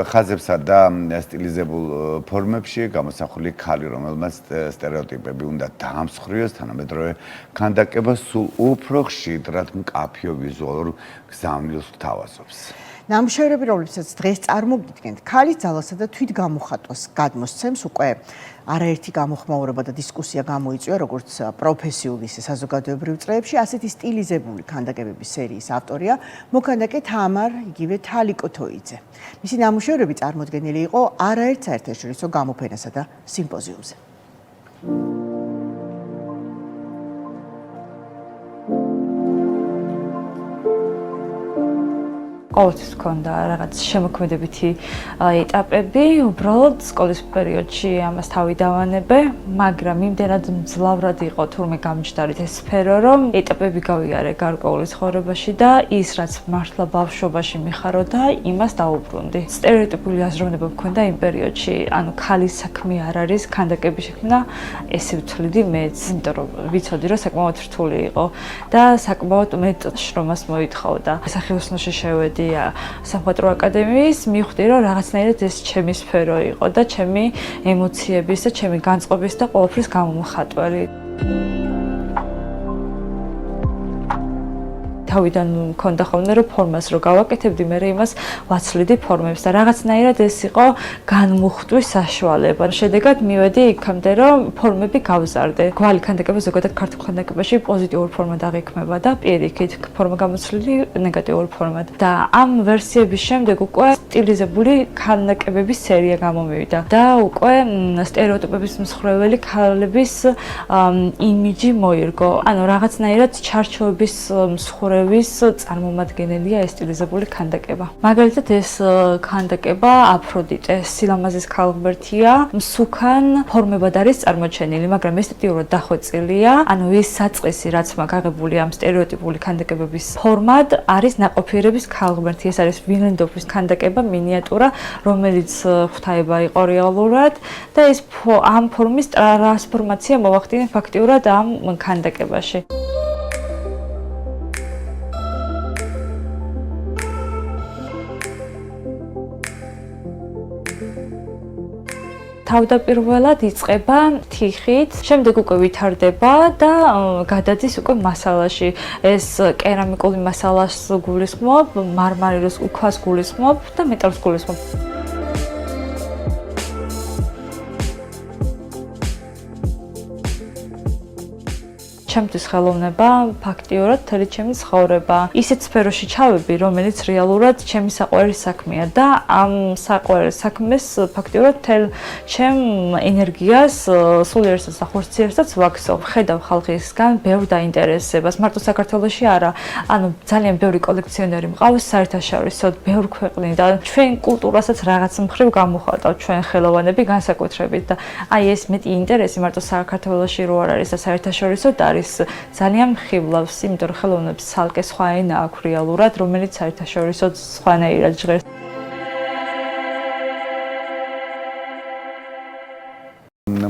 ხაზებსა და სტილიზებულ ფორმებში გამოსახული ქალი, რომელმაც სტერეოტიპები უნდა დაამსხვრიოს, თანამედროვე ქანდაკება სულ უფრო ხშირად მკაფიო ვიზუალურ გზავნილს გვთავაზობს. ნამუშევრები, რომლებსაც დღეს წარმოგიდგენთ, ქალის ძალასა და თვითგამოხატვას გადმოსცემს უკვე არაერთი გამოხმაურება და დისკუსია გამოიწვია როგორც პროფესიულ ისე საზოგადოებრივ წრეებში, ასეთი სტილიზებული ქანდაკებების სერიის ავტორია მოქანდაკე თამარ იგივე თალიკოთოიძე. მისი ნამუშევრები წარმოდგენილი იყო არაერთ საერთაშორისო გამოფენასა და სიმპოზიუმზე. ყოველთვის ჰქონდა რაღაც შემოქმედებითი ეტაპები, უბრალოდ სკოლის პერიოდში ამას თავი დავანებე, მაგრამ იმდენად მძლავრად იყო თურმე გამჯდარით ეს სფერო, რომ ეტაპები გავიარე გარკვეული ცხოვრებაში და ის, რაც მართლა ბავშვობაში მიხაროდა, იმას დაუბრუნდი. სტერეოტიპული აზროვნება მქონდა იმ პერიოდში, ანუ ქალის საქმე არ არის ქანდაკების შექმნა, ესე ვთვლიდი მეც, იმიტომ რომ ვიცოდი, რომ საკმაოდ რთული იყო და საკმაოდ მეტ შრომას მოითხოვდა. სახელოსნოში შევედი სამხატვრო აკადემიის, მივხვდი, რომ რაღაცნაირად ეს ჩემი სფერო იყო და ჩემი ემოციების და ჩემი განწყობის და ყოველთვის გამომხატვარი. თავიდან მქონდა ხოლმე რომ ფორმას რო გავაკეთებდი, მე იმას ვაცვლიდი ფორმებს და რაღაცნაირად ეს იყო განმუხტვის საშუალება. შედეგად მივედი იქამდე, რომ ფორმები გავზარდე. გვალი ქანდაკება ზოგადად ქართულ ქანდაკებაში პოზიტიურ ფორმად აღიქმება და პირიქით ფორმა გამოცვლილი ნეგატიურ ფორმად. და ამ ვერსიების შემდეგ უკვე სტილიზებული ქანდაკებების სერია გამომივიდა და უკვე სტერეოტიპების მსხვერპლი ქალების იმიჯი მოირგო. ანუ რაღაცნაირად ჩარჩოების მსხვერპლი წარმომადგენელია ეს სტილიზებული ქანდაკება. მაგალითად ეს ქანდაკება აფროდიტე სილამაზის ქალღმერთია, მსუქან ფორმებად არის წარმოჩენილი, მაგრამ ესთეტიურად დახვეწილია. ანუ ის საწყისი, რაც მაგ აღებული ამ სტერეოტიპული ქანდაკებების ფორმად არის ნაყოფიერების ქალღმერთი. ეს არის ვილენდორფის ქანდაკება, მინიატურა, რომელიც ღვთაება იყო რეალურად და ეს ამ ფორმის ტრანსფორმაცია მოახდინა ფაქტიურად ამ ქანდაკებაში. თავდაპირველად იწყება თიხით, შემდეგ უკვე ვითარდება და გადადის უკვე მასალაში. ეს კერამიკული მასალას გულისხმობ, მარმარილოს უქვას გულისხმობ და მეტალს გულისხმობ. ჩემთვის ხელოვნება ფაქტიურად მთელი ჩემი ცხოვრება. ისეთ სფეროში ჩავები, რომელიც რეალურად ჩემი საყვარელი საქმეა და ამ საყვარელ საქმეს ფაქტიურად მთელ ჩემ ენერგიას, სულიერსაც და ხორციელსაც ვაქცევ. ხედავ ხალხისგან ბევრ დაინტერესებას, მარტო საქართველოში არა. ანუ ძალიან ბევრი კოლექციონერი მყავს საერთაშორისოდ, ბევრ ქვეყნიდან. ჩვენ კულტურასაც რაღაც მხრივ გამოხატავ ჩვენ ხელოვანები განსაკუთრებით და აი ეს მეტი ინტერესი მარტო საქართველოში რო არ არის და საერთაშორისოდ არის ძალიან მხიბლავს, იმიტომ რომ ხელოვნების ცალკე სხვა ენა აქვს რეალურად, რომელიც საერთაშორისოდ სხვანაირად ჟღერს.